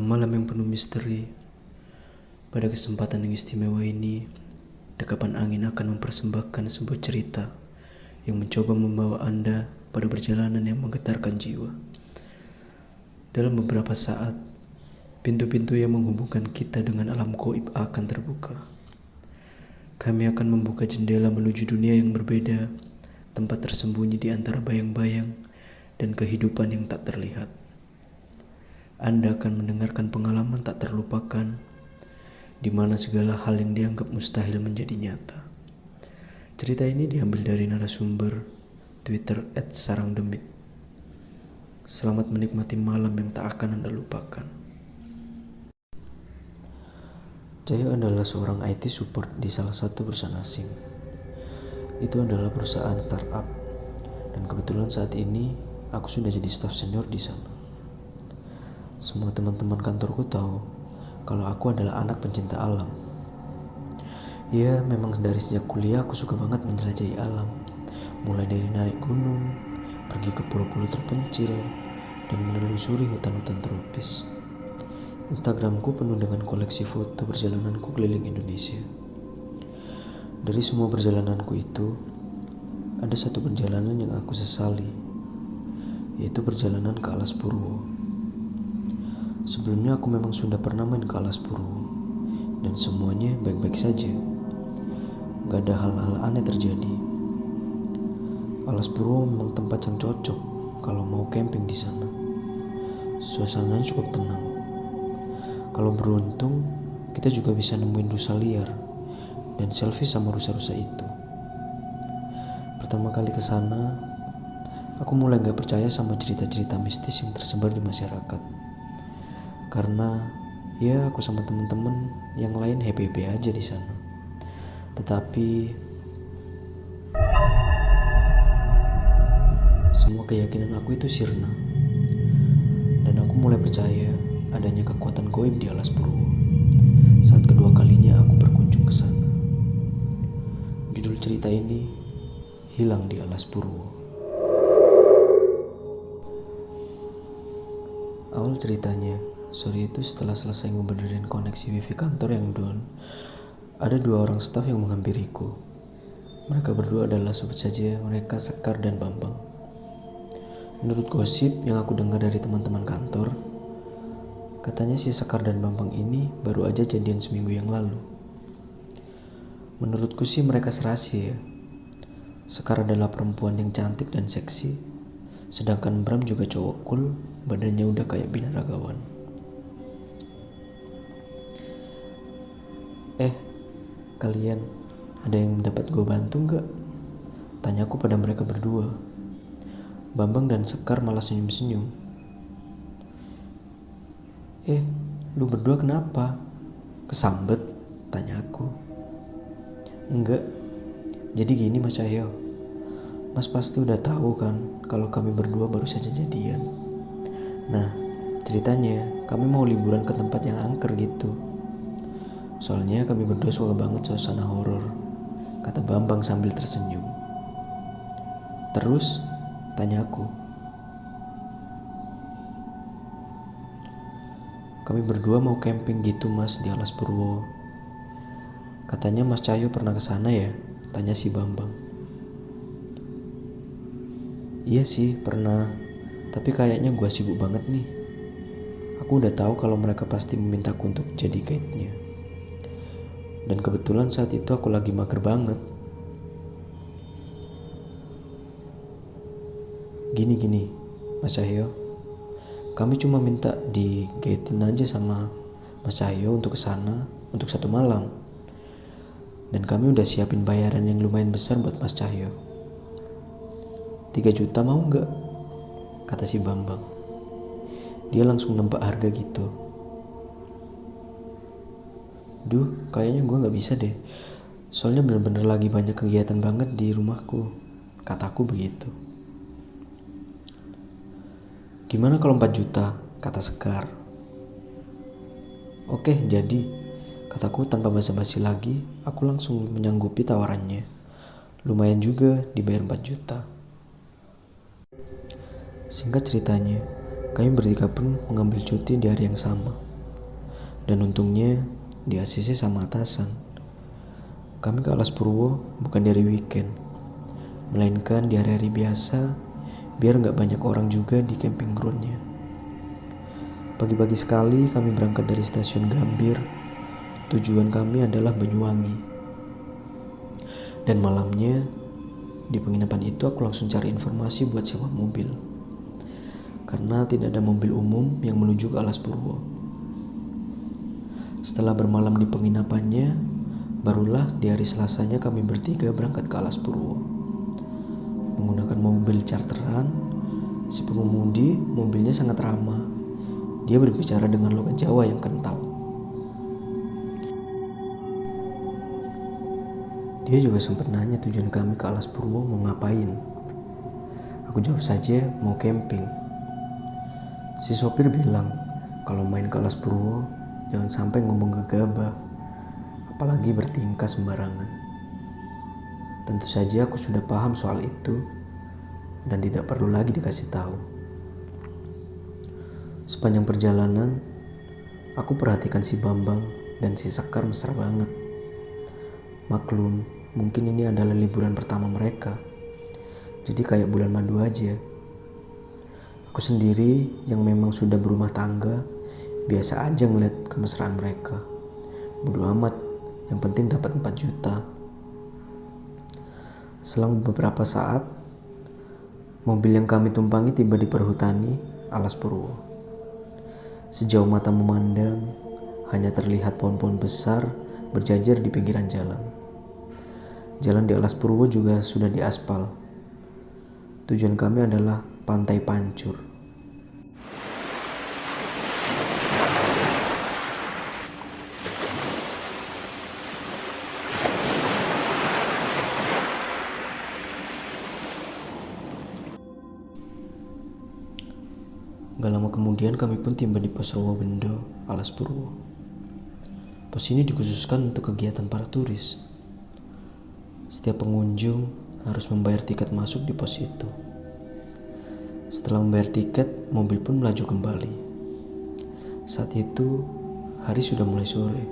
malam yang penuh misteri, pada kesempatan yang istimewa ini, dekapan angin akan mempersembahkan sebuah cerita yang mencoba membawa Anda pada perjalanan yang menggetarkan jiwa. Dalam beberapa saat, pintu-pintu yang menghubungkan kita dengan alam gaib akan terbuka. Kami akan membuka jendela menuju dunia yang berbeda, tempat tersembunyi di antara bayang-bayang dan kehidupan yang tak terlihat. Anda akan mendengarkan pengalaman tak terlupakan, di mana segala hal yang dianggap mustahil menjadi nyata. Cerita ini diambil dari narasumber Twitter @sarangdemit. Selamat menikmati malam yang tak akan Anda lupakan. Saya adalah seorang IT support di salah satu perusahaan asing. Itu adalah perusahaan startup, dan kebetulan saat ini aku sudah jadi staf senior di sana. Semua teman-teman kantorku tahu kalau aku adalah anak pencinta alam. Ya, memang dari sejak kuliah aku suka banget menjelajahi alam. Mulai dari naik gunung, pergi ke pulau-pulau terpencil, dan menelusuri hutan-hutan tropis. Instagramku penuh dengan koleksi foto perjalananku keliling Indonesia. Dari semua perjalananku itu, ada satu perjalanan yang aku sesali, yaitu perjalanan ke Alas Purwo. Sebelumnya aku memang sudah pernah main ke Alas Purwo, dan semuanya baik-baik saja. Gak ada hal-hal aneh terjadi. Alas Purwo memang tempat yang cocok kalau mau camping di sana. Suasananya cukup tenang. Kalau beruntung, kita juga bisa nemuin rusa liar dan selfie sama rusa-rusa itu. Pertama kali ke sana, aku mulai gak percaya sama cerita-cerita mistis yang tersebar di masyarakat. Karena ya aku sama teman-teman yang lain happy-happy aja di sana. Tetapi semua keyakinan aku itu sirna, dan aku mulai percaya adanya kekuatan gaib di Alas Purwo saat kedua kalinya aku berkunjung ke sana. Judul cerita ini Hilang di Alas Purwo. Awal ceritanya, sore itu setelah selesai ngebenerin koneksi wifi kantor yang down, ada dua orang staf yang menghampiriku. Mereka berdua adalah, sebut saja mereka Sekar dan Bambang. Menurut gosip yang aku dengar dari teman-teman kantor, katanya si Sekar dan Bambang ini baru aja jadian seminggu yang lalu. Menurutku sih mereka serasi ya. Sekar adalah perempuan yang cantik dan seksi, sedangkan Bram juga cowok cool, badannya udah kayak binaragawan. Kalian ada yang dapat gue bantu gak? Tanyaku pada mereka berdua. Bambang dan Sekar malah senyum-senyum. Lu berdua kenapa? Kesambet? Tanyaku. Enggak. Jadi gini Mas Cahyo, Mas pasti udah tahu kan kalau kami berdua baru saja jadian. Nah, ceritanya kami mau liburan ke tempat yang angker gitu. Soalnya kami berdua suka banget suasana horor, kata Bambang sambil tersenyum. Terus, tanyaku. Kami berdua mau camping gitu Mas di Alas Purwo. Katanya Mas Cahyo pernah ke sana ya? Tanya si Bambang. Iya sih pernah, tapi kayaknya gue sibuk banget nih. Aku udah tahu kalau mereka pasti memintaku untuk jadi guide-nya. Dan kebetulan saat itu aku lagi mager banget. Gini, Mas Cahyo. Kami cuma minta di-guide-in aja sama Mas Cahyo untuk kesana untuk 1 malam. Dan kami udah siapin bayaran yang lumayan besar buat Mas Cahyo. 3 juta mau gak? Kata si Bambang. Dia langsung nembak harga gitu. Duh, kayaknya gue gak bisa deh. Soalnya bener-bener lagi banyak kegiatan banget di rumahku. Kataku begitu. Gimana kalau 4 juta? Kata Sekar. Oke, jadi. Kataku tanpa basa-basi lagi, aku langsung menyanggupi tawarannya. Lumayan juga dibayar 4 juta. Singkat ceritanya, kami bertiga pun mengambil cuti di hari yang sama. Dan untungnya di ACC sama atasan. Kami ke Alas Purwo bukan dari weekend, melainkan di hari-hari biasa, biar gak banyak orang juga di camping groundnya. Pagi-pagi sekali kami berangkat dari stasiun Gambir. Tujuan kami adalah Banyuwangi. Dan malamnya, di penginapan itu aku langsung cari informasi buat sewa mobil. Karena tidak ada mobil umum yang menuju ke Alas Purwo. Setelah bermalam di penginapannya, barulah di hari Selasanya kami bertiga berangkat ke Alas Purwo. Menggunakan mobil charteran, si pengemudi mobilnya sangat ramah. Dia berbicara dengan logat Jawa yang kental. Dia juga sempat nanya tujuan kami ke Alas Purwo mau ngapain. Aku jawab saja mau camping. Si sopir bilang kalau main ke Alas Purwo jangan sampai ngomong gegabah, apalagi bertingkah sembarangan. Tentu saja aku sudah paham soal itu dan tidak perlu lagi dikasih tahu. Sepanjang perjalanan, aku perhatikan si Bambang dan si Sekar mesra banget. Maklum, mungkin ini adalah liburan pertama mereka, jadi kayak bulan madu aja. Aku sendiri yang memang sudah berumah tangga, biasa aja ngeliat kemesraan mereka. Bodo amat, yang penting dapat 4 juta. Selang beberapa saat, mobil yang kami tumpangi tiba di perhutani Alas Purwo. Sejauh mata memandang, hanya terlihat pohon-pohon besar berjajar di pinggiran jalan. Jalan di Alas Purwo juga sudah diaspal. Tujuan kami adalah Pantai Pancur. Gak lama kemudian kami pun tiba di pos Rawabendo, Alas Purwo. Pos ini dikhususkan untuk kegiatan para turis. Setiap pengunjung harus membayar tiket masuk di pos itu. Setelah membayar tiket, mobil pun melaju kembali. Saat itu, hari sudah mulai sore.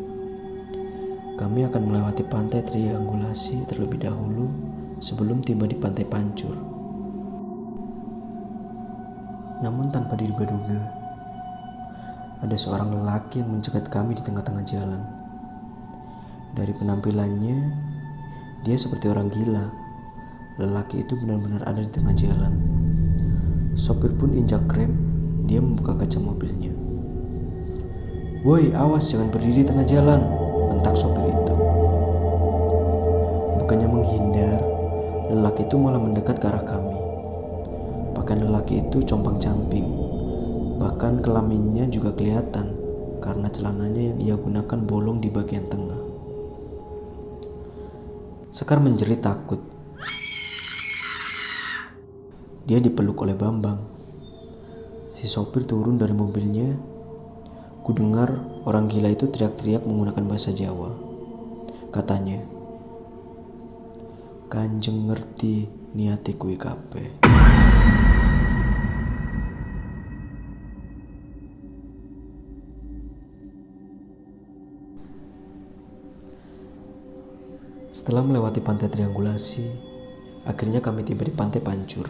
Kami akan melewati pantai Triangulasi terlebih dahulu sebelum tiba di Pantai Pancur. Namun tanpa diduga-duga, ada seorang lelaki yang mencegat kami di tengah-tengah jalan. Dari penampilannya, dia seperti orang gila. Lelaki itu benar-benar ada di tengah jalan. Sopir pun injak rem, dia membuka kaca mobilnya. "Woi, awas jangan berdiri di tengah jalan," bentak sopir itu. Bukannya menghindar, lelaki itu malah mendekat ke arah kami. Pakaian lelaki itu compang-camping. Bahkan kelaminnya juga kelihatan karena celananya yang ia gunakan bolong di bagian tengah. Sekar menjerit takut. Dia dipeluk oleh Bambang. Si sopir turun dari mobilnya. Kudengar orang gila itu teriak-teriak menggunakan bahasa Jawa. Katanya, "Kanjeng ngerti niate kuwi kabeh." Setelah melewati pantai Triangulasi, akhirnya kami tiba di Pantai Pancur.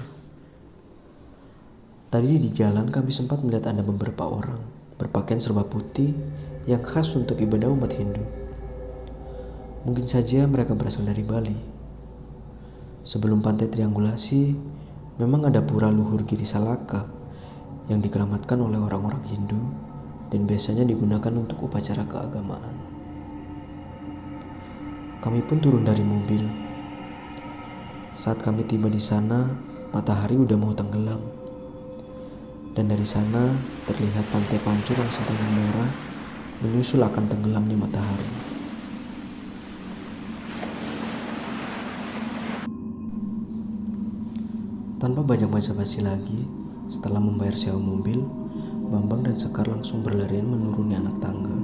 Tadi di jalan kami sempat melihat ada beberapa orang berpakaian serba putih yang khas untuk ibadah umat Hindu. Mungkin saja mereka berasal dari Bali. Sebelum Pantai Triangulasi, memang ada pura luhur Giri Salaka yang dikeramatkan oleh orang-orang Hindu dan biasanya digunakan untuk upacara keagamaan. Kami pun turun dari mobil. Saat kami tiba di sana, matahari udah mau tenggelam. Dan dari sana terlihat Pantai Pancur yang sedang merah menyusul akan tenggelamnya matahari. Tanpa banyak basa-basi lagi, setelah membayar sewa mobil, Bambang dan Sekar langsung berlarian menuruni anak tangga.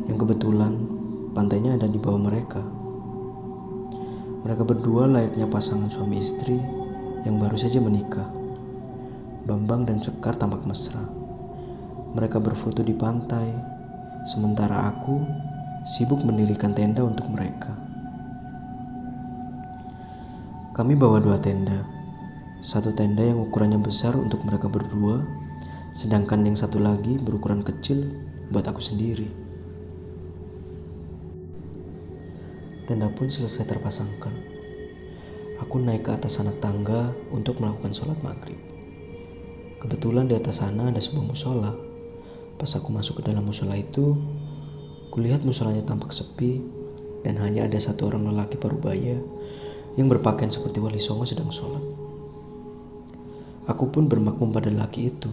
Yang kebetulan pantainya ada di bawah mereka. Mereka berdua layaknya pasangan suami istri yang baru saja menikah. Bambang dan Sekar tampak mesra. Mereka berfoto di pantai, sementara aku sibuk mendirikan tenda untuk mereka. Kami bawa 2 tenda, satu tenda yang ukurannya besar untuk mereka berdua, sedangkan yang satu lagi berukuran kecil buat aku sendiri. Tenda pun selesai terpasangkan. Aku naik ke atas anak tangga untuk melakukan sholat maghrib. Kebetulan di atas sana ada sebuah musola. Pas aku masuk ke dalam musola itu, kulihat musolanya tampak sepi dan hanya ada satu orang lelaki parubaya yang berpakaian seperti Wali Songo sedang sholat. Aku pun bermakmum pada lelaki itu.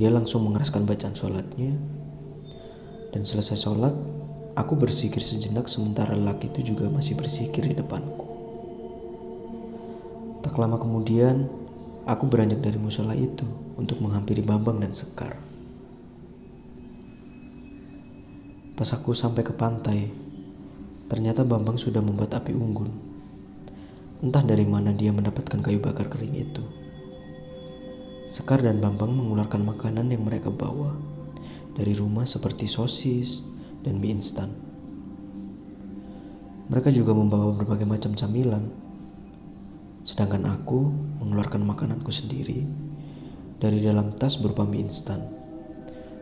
Dia langsung mengeraskan bacaan sholatnya, dan selesai sholat, aku berzikir sejenak sementara lelaki itu juga masih berzikir di depanku. Tak lama kemudian, aku beranjak dari musola itu untuk menghampiri Bambang dan Sekar. Pas aku sampai ke pantai, ternyata Bambang sudah membuat api unggun. Entah dari mana dia mendapatkan kayu bakar kering itu. Sekar dan Bambang mengeluarkan makanan yang mereka bawa dari rumah seperti sosis dan mie instan. Mereka juga membawa berbagai macam camilan. Sedangkan aku mengeluarkan makananku sendiri dari dalam tas berupa mie instan.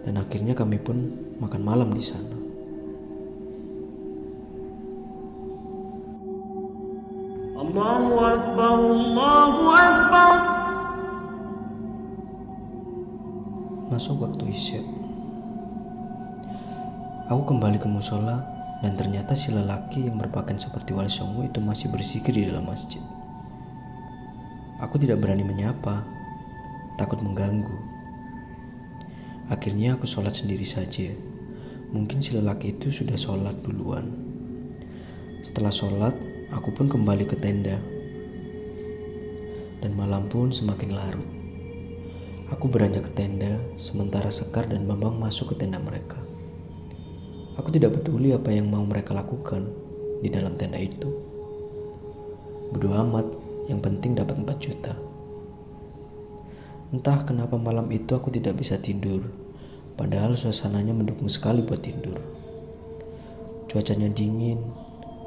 Dan akhirnya kami pun makan malam di sana. Allahu Akbar, Allahu Akbar. Masuk waktu isya. Aku kembali ke musola dan ternyata si lelaki yang berpakaian seperti Wali Songo itu masih berzikir di dalam masjid. Aku tidak berani menyapa, takut mengganggu. Akhirnya aku sholat sendiri saja. Mungkin si lelaki itu sudah sholat duluan. Setelah sholat, aku pun kembali ke tenda. Dan malam pun semakin larut. Aku beranjak ke tenda, sementara Sekar dan Bambang masuk ke tenda mereka. Aku tidak peduli apa yang mau mereka lakukan di dalam tenda itu. Bodo amat, yang penting dapat 4 juta. Entah kenapa malam itu aku tidak bisa tidur, padahal suasananya mendukung sekali buat tidur. Cuacanya dingin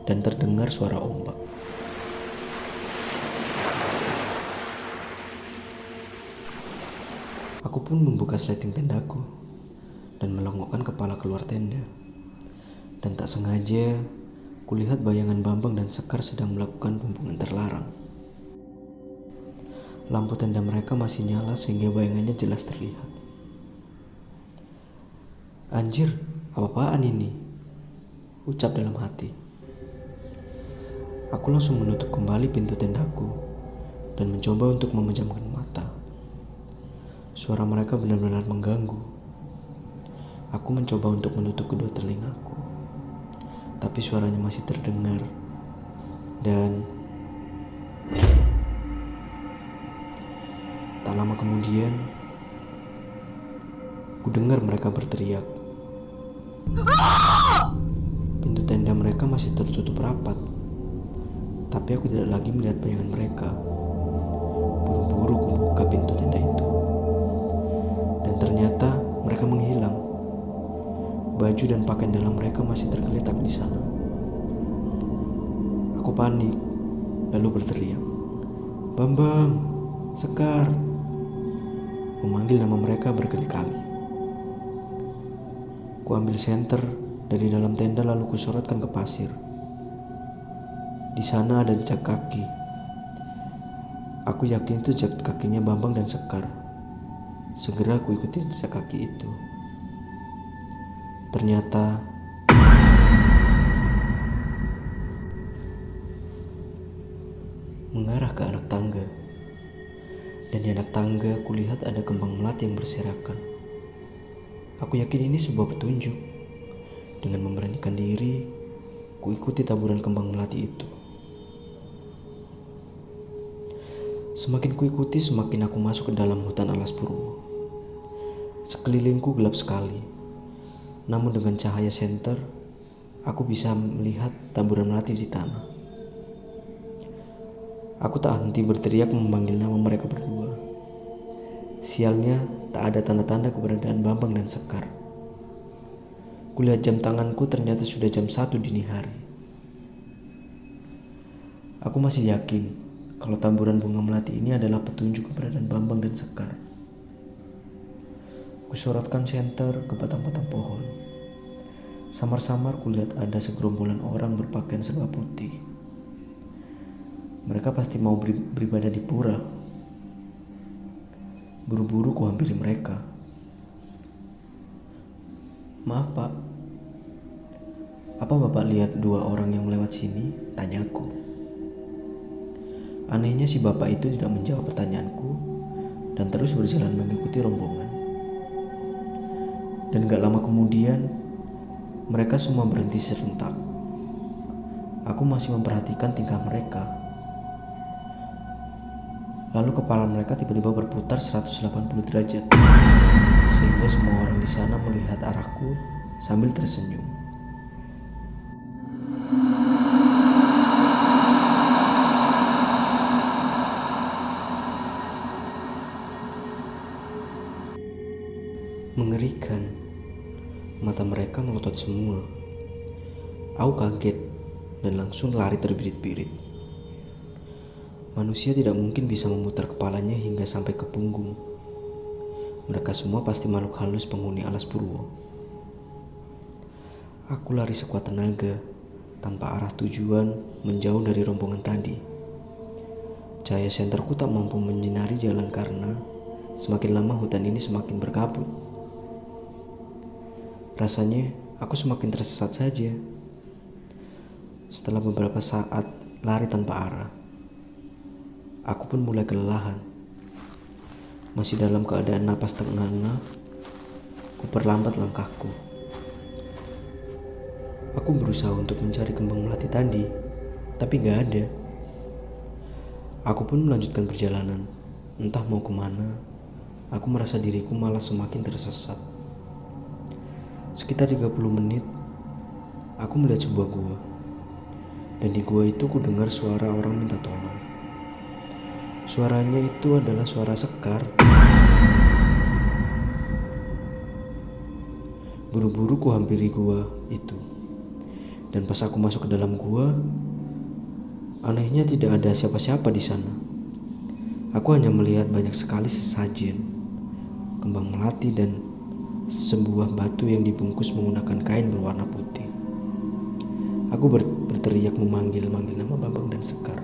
dan terdengar suara ombak. Aku pun membuka sleting tendaku dan melongokkan kepala keluar tenda. Dan tak sengaja, kulihat bayangan Bambang dan Sekar sedang melakukan hubungan terlarang. Lampu tenda mereka masih nyala sehingga bayangannya jelas terlihat. Anjir, apa-apaan ini? Ucap dalam hati. Aku langsung menutup kembali pintu tendaku dan mencoba untuk memejamkan mata. Suara mereka benar-benar mengganggu. Aku mencoba untuk menutup kedua telingaku, tapi suaranya masih terdengar. Dan tak lama kemudian, ku dengar mereka berteriak. Pintu tenda mereka masih tertutup rapat, tapi aku tidak lagi melihat bayangan mereka. Buru-buru ku buka pintu tenda itu. Dan ternyata mereka menghilang. Baju dan pakaian dalam mereka masih tergeletak di sana. Aku panik, lalu berteriak, "Bambang, Sekar!" Memanggil nama mereka berkali-kali. Ku ambil senter dari dalam tenda lalu kusorotkan ke pasir. Di sana ada jejak kaki. Aku yakin itu jejak kakinya Bambang dan Sekar. Segera aku ikuti jejak kaki itu. Ternyata mengarah ke anak tangga. Dan di anak tangga kulihat ada kembang melati yang berserakan. Aku yakin ini sebuah petunjuk. Dengan memberanikan diri, ku ikuti taburan kembang melati itu. Semakin ku ikuti, semakin aku masuk ke dalam hutan alas purwo. Sekelilingku gelap sekali. Namun dengan cahaya senter, aku bisa melihat taburan melati di tanah. Aku tak henti berteriak memanggil nama mereka berdua. Sialnya, tak ada tanda-tanda keberadaan Bambang dan Sekar. Kulihat jam tanganku, ternyata sudah jam 1 dini hari. Aku masih yakin kalau taburan bunga melati ini adalah petunjuk keberadaan Bambang dan Sekar. Kusorotkan senter ke batang-batang pohon. Samar-samar kulihat ada segerombolan orang berpakaian serba putih. Mereka pasti mau beribadah di pura. Buru-buru kuhampiri mereka. "Maaf Pak, apa Bapak lihat 2 orang yang melewat sini?" tanyaku. Anehnya si bapak itu tidak menjawab pertanyaanku dan terus berjalan mengikuti rombongan. Dan gak lama kemudian, mereka semua berhenti serentak. Aku masih memperhatikan tingkah mereka. Lalu kepala mereka tiba-tiba berputar 180 derajat, sehingga semua orang di sana melihat arahku sambil tersenyum. Mengerikan, mata mereka melotot semua. Aku kaget dan langsung lari terbirit-birit. Manusia tidak mungkin bisa memutar kepalanya hingga sampai ke punggung. Mereka semua pasti makhluk halus penghuni alas Purwo. Aku lari sekuat tenaga, tanpa arah tujuan, menjauh dari rombongan tadi. Cahaya senterku tak mampu menyinari jalan karena semakin lama hutan ini semakin berkabut. Rasanya aku semakin tersesat saja. Setelah beberapa saat lari tanpa arah, aku pun mulai kelelahan. Masih dalam keadaan napas terengah-engah, ku perlambat langkahku. Aku berusaha untuk mencari kembang melati tadi, tapi gak ada. Aku pun melanjutkan perjalanan. Entah mau kemana, aku merasa diriku malah semakin tersesat. Sekitar 30 menit, aku melihat sebuah gua. Dan di gua itu ku dengar suara orang minta tolong. Suaranya itu adalah suara Sekar. Buru-buru ku hampiri gua itu. Dan pas aku masuk ke dalam gua, anehnya tidak ada siapa-siapa di sana. Aku hanya melihat banyak sekali sesajen, kembang melati dan sebuah batu yang dibungkus menggunakan kain berwarna putih. Aku berteriak memanggil nama Bambang dan Sekar.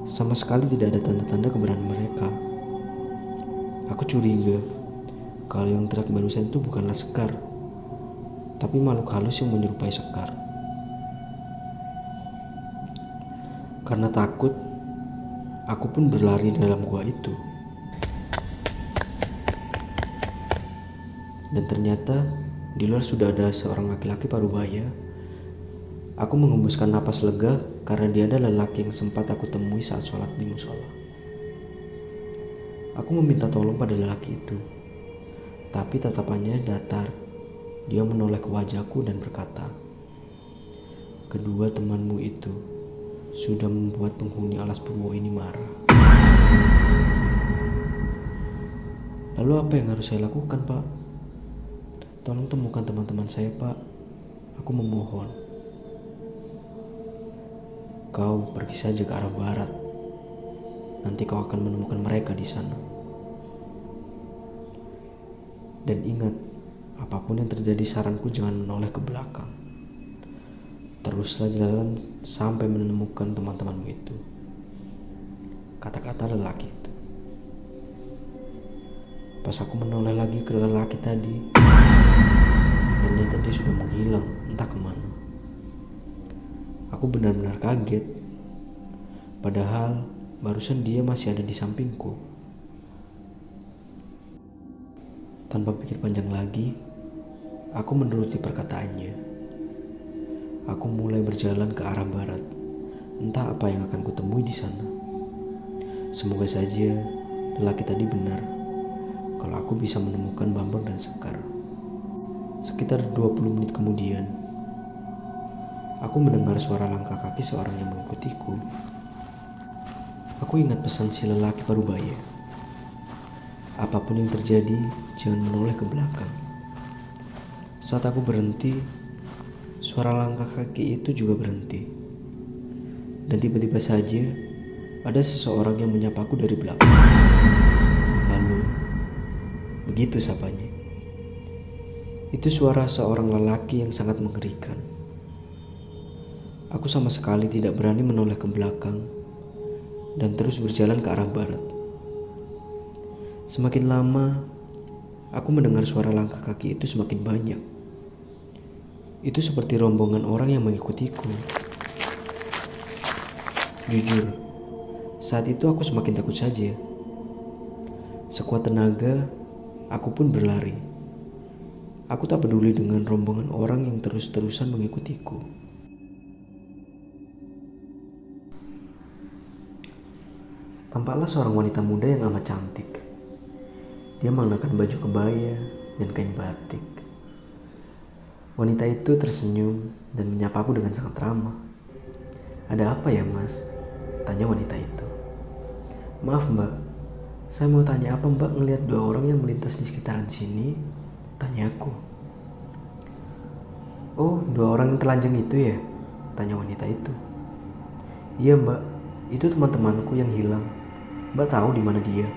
Sama sekali tidak ada tanda-tanda keberadaan mereka. Aku curiga kalau yang teriak barusan itu bukanlah Sekar, tapi makhluk halus yang menyerupai Sekar. Karena takut, aku pun berlari dalam gua itu. Dan ternyata di luar sudah ada seorang laki-laki parubaya. Aku mengembuskan napas lega karena dia adalah lelaki yang sempat aku temui saat sholat di musola. Aku meminta tolong pada lelaki itu, tapi tatapannya datar. Dia menoleh ke wajahku dan berkata, "Kedua temanmu itu sudah membuat penghuni alas Purwo ini marah." Lalu apa yang harus saya lakukan, Pak? Tolong temukan teman-teman saya, Pak. Aku memohon. Kau pergi saja ke arah barat. Nanti kau akan menemukan mereka di sana. Dan ingat, apapun yang terjadi, saranku jangan menoleh ke belakang. Teruslah jalan sampai menemukan teman-temanmu itu. Kata-kata lelaki itu. Pas aku menoleh lagi ke lelaki tadi, ternyata dia sudah menghilang entah kemana. Aku benar-benar kaget. Padahal barusan dia masih ada di sampingku. Tanpa pikir panjang lagi, aku menuruti perkataannya. Aku mulai berjalan ke arah barat. Entah apa yang akan kutemui di sana. Semoga saja lelaki tadi benar. Kalau aku bisa menemukan Bambang dan Sekar. Sekitar 20 menit kemudian, aku mendengar suara langkah kaki seorang yang mengikutiku. Aku ingat pesan si lelaki parubaya. Apapun yang terjadi, jangan menoleh ke belakang. Saat aku berhenti, suara langkah kaki itu juga berhenti. Dan tiba-tiba saja ada seseorang yang menyapaku dari belakang. Lalu, begitu sapanya. Itu suara seorang lelaki yang sangat mengerikan. Aku sama sekali tidak berani menoleh ke belakang dan terus berjalan ke arah barat. Semakin lama, aku mendengar suara langkah kaki itu semakin banyak. Itu seperti rombongan orang yang mengikutiku. Jujur, saat itu aku semakin takut saja. Sekuat tenaga, aku pun berlari. Aku tak peduli dengan rombongan orang yang terus-terusan mengikutiku. Tampaklah seorang wanita muda yang amat cantik. Dia mengenakan baju kebaya dan kain batik. Wanita itu tersenyum dan menyapaku dengan sangat ramah. "Ada apa ya, Mas?" tanya wanita itu. "Maaf, Mbak. Saya mau tanya apa Mbak ngelihat dua orang yang melintas di sekitaran sini?" tanyaku. "Oh, dua orang yang telanjang itu ya?" tanya wanita itu. "Iya, Mbak. Itu teman-temanku yang hilang. Mbak tahu di mana dia?"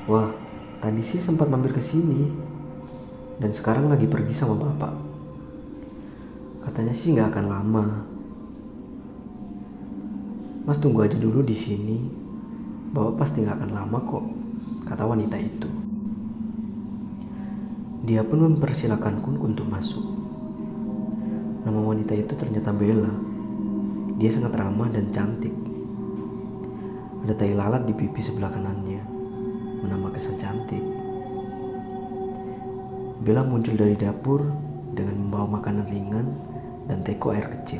"Wah, tadi sih sempat mampir ke sini. Dan sekarang lagi pergi sama Bapak. Katanya sih nggak akan lama. Mas tunggu aja dulu di sini. Bapak pasti nggak akan lama kok," kata wanita itu. Dia pun mempersilakanku untuk masuk. Nama wanita itu ternyata Bella. Dia sangat ramah dan cantik. Ada tai lalat di pipi sebelah kanannya, menambah kesan cantik. Bella muncul dari dapur dengan membawa makanan ringan dan teko air kecil.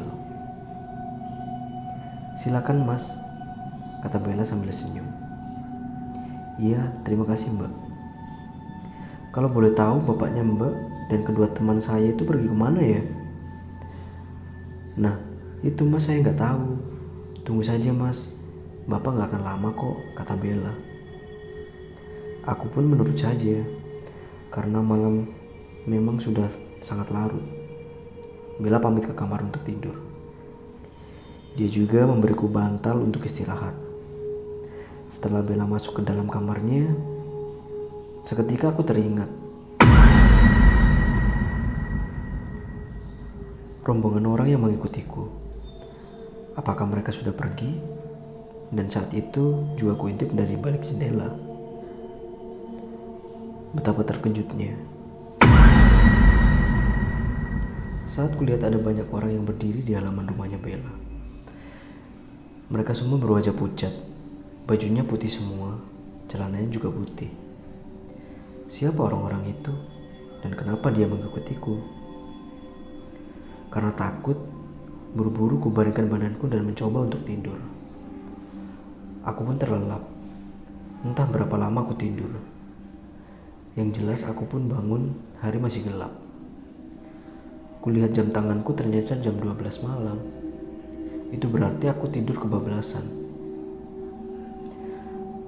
"Silakan Mas," kata Bella sambil senyum. "Iya, terima kasih Mbak. Kalau boleh tahu bapaknya Mbak dan kedua teman saya itu pergi kemana ya?" "Nah, itu Mas saya nggak tahu. Tunggu saja Mas, Bapak nggak akan lama kok," kata Bella. Aku pun menurut saja, karena malam memang sudah sangat larut. Bella pamit ke kamar untuk tidur. Dia juga memberiku bantal untuk istirahat. Setelah Bella masuk ke dalam kamarnya, seketika aku teringat. Rombongan orang yang mengikutiku. Apakah mereka sudah pergi? Dan saat itu juga kuintip dari balik jendela. Betapa terkejutnya saat kulihat ada banyak orang yang berdiri di halaman rumahnya Bella. Mereka semua berwajah pucat, bajunya putih semua, celananya juga putih. Siapa orang-orang itu dan kenapa dia mengikutiku? Karena takut, buru-buru kubaringkan badanku dan mencoba untuk tidur. Aku pun terlelap. Entah berapa lama aku tidur. Yang jelas aku pun bangun, hari masih gelap. Kulihat jam tanganku ternyata jam 12 malam. Itu berarti aku tidur kebablasan.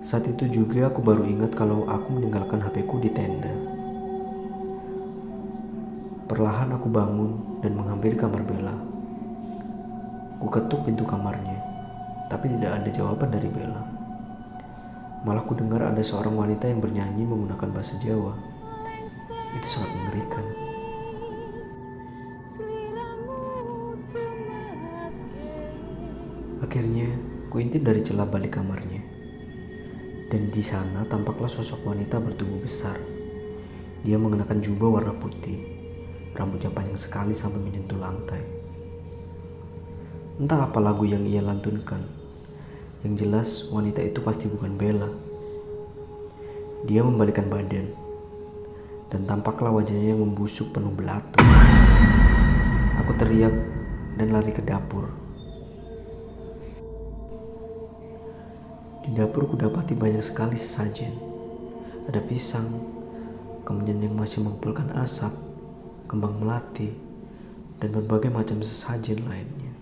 Saat itu juga aku baru ingat kalau aku meninggalkan HP-ku di tenda. Perlahan aku bangun dan menghampiri kamar Bella. Ku ketuk pintu kamarnya, tapi tidak ada jawaban dari Bella. Malah ku dengar ada seorang wanita yang bernyanyi menggunakan bahasa Jawa. Itu sangat mengerikan. Akhirnya, kuintip dari celah balik kamarnya. Dan di sana tampaklah sosok wanita bertubuh besar. Dia mengenakan jubah warna putih, rambutnya panjang sekali sampai menyentuh lantai. Entah apa lagu yang ia lantunkan. Yang jelas wanita itu pasti bukan Bella. Dia membalikkan badan, dan tampaklah wajahnya yang membusuk penuh belatung. Aku teriak dan lari ke dapur. Di dapur kudapati banyak sekali sesajen. Ada pisang, kemudian yang masih mengumpulkan asap, kembang melati, dan berbagai macam sesajen lainnya.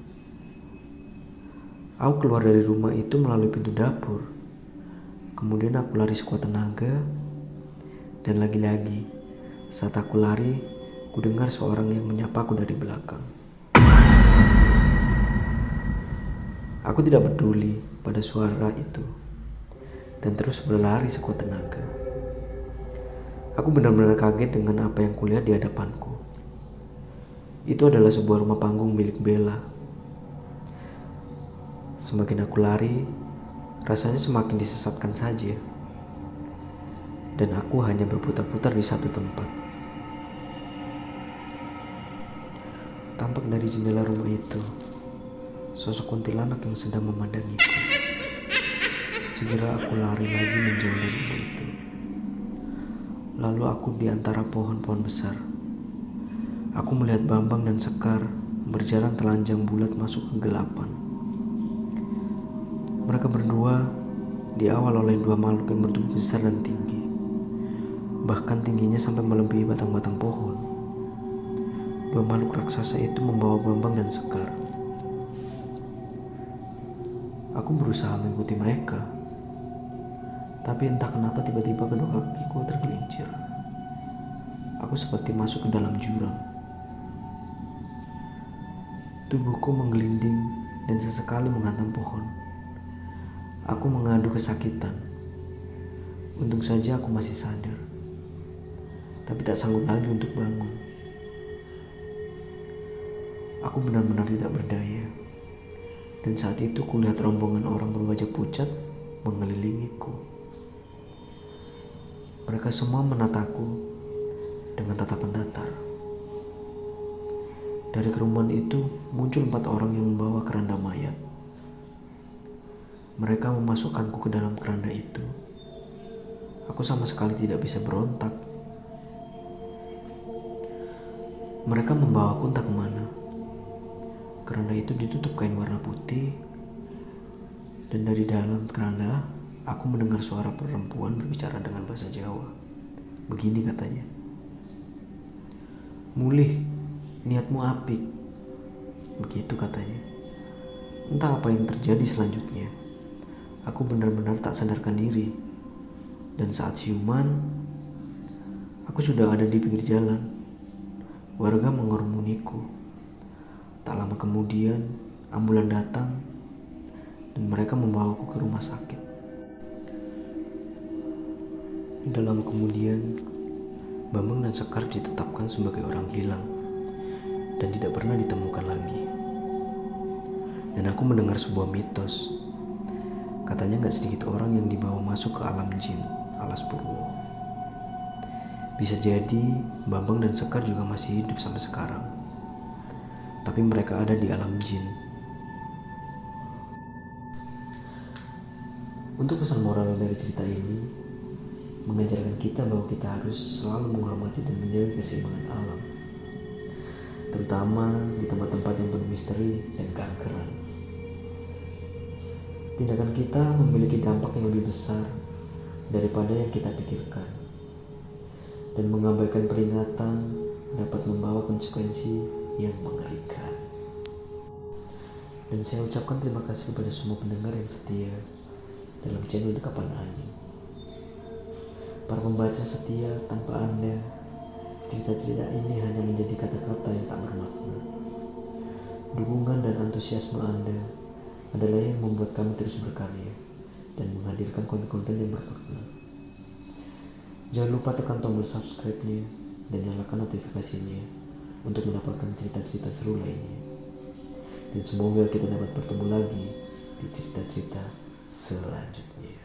Aku keluar dari rumah itu melalui pintu dapur. Kemudian aku lari sekuat tenaga, dan lagi-lagi Saat aku lari, ku dengar seorang yang menyapaku dari belakang. Aku tidak peduli pada suara itu dan terus berlari sekuat tenaga. Aku benar-benar kaget dengan apa yang kulihat di hadapanku. Itu adalah sebuah rumah panggung milik Bella. Semakin aku lari, rasanya semakin disesatkan saja. Dan aku hanya berputar-putar di satu tempat. Tampak dari jendela rumah itu, sosok kuntilanak yang sedang memandangiku. Segera aku lari lagi menjauh dari rumah itu. Lalu aku di antara pohon-pohon besar. Aku melihat Bambang dan Sekar berjalan telanjang bulat masuk kegelapan. Mereka berdua diawal oleh dua makhluk yang bertubuh besar dan tinggi. Bahkan tingginya sampai melebihi batang-batang pohon. Dua makhluk raksasa itu membawa Bambang dan Sekar. Aku berusaha mengikuti mereka. Tapi entah kenapa tiba-tiba kedua kakiku tergelincir. Aku seperti masuk ke dalam jurang. Tubuhku menggelinding dan sesekali menghantam pohon. Aku mengadu kesakitan. Untung saja aku masih sadar. Tapi tak sanggup lagi untuk bangun. Aku benar-benar tidak berdaya. Dan saat itu kulihat rombongan orang berwajah pucat mengelilingiku. Mereka semua menataku dengan tatapan datar. Dari kerumunan itu muncul 4 orang yang membawa keranda mayat. Mereka memasukkanku ke dalam keranda itu. Aku sama sekali tidak bisa berontak. Mereka membawaku entah kemana. Keranda itu ditutup kain warna putih. Dan dari dalam keranda, aku mendengar suara perempuan berbicara dengan bahasa Jawa. Begini katanya. "Mulih, niatmu apik." Begitu katanya. Entah apa yang terjadi selanjutnya. Aku benar-benar tak sadarkan diri. Dan saat siuman, aku sudah ada di pinggir jalan. Warga mengerumuniku. Tak lama kemudian, ambulan datang dan mereka membawaku ke rumah sakit. Dalam kemudian, Bambang dan Sekar ditetapkan sebagai orang hilang dan tidak pernah ditemukan lagi. Dan aku mendengar sebuah mitos. Katanya gak sedikit orang yang dibawa masuk ke alam jin, alas Purwo. Bisa jadi Bambang dan Sekar juga masih hidup sampai sekarang. Tapi mereka ada di alam jin. Untuk pesan moral dari cerita ini, mengajarkan kita bahwa kita harus selalu menghormati dan menjaga keseimbangan alam, terutama di tempat-tempat yang penuh misteri dan keangkeran. Tindakan kita memiliki dampak yang lebih besar daripada yang kita pikirkan, dan mengabaikan peringatan dapat membawa konsekuensi yang mengerikan. Dan saya ucapkan terima kasih kepada semua pendengar yang setia dalam channel Dekapan Angin. Para pembaca setia, tanpa Anda, cerita-cerita ini hanya menjadi kata-kata yang tak bermakna. Dukungan dan antusiasme Anda adalah yang membuat kami terus berkarya dan menghadirkan konten-konten yang bermakna. Jangan lupa tekan tombol subscribe-nya dan nyalakan notifikasinya untuk mendapatkan cerita-cerita seru lainnya. Dan semoga kita dapat bertemu lagi di cerita-cerita selanjutnya.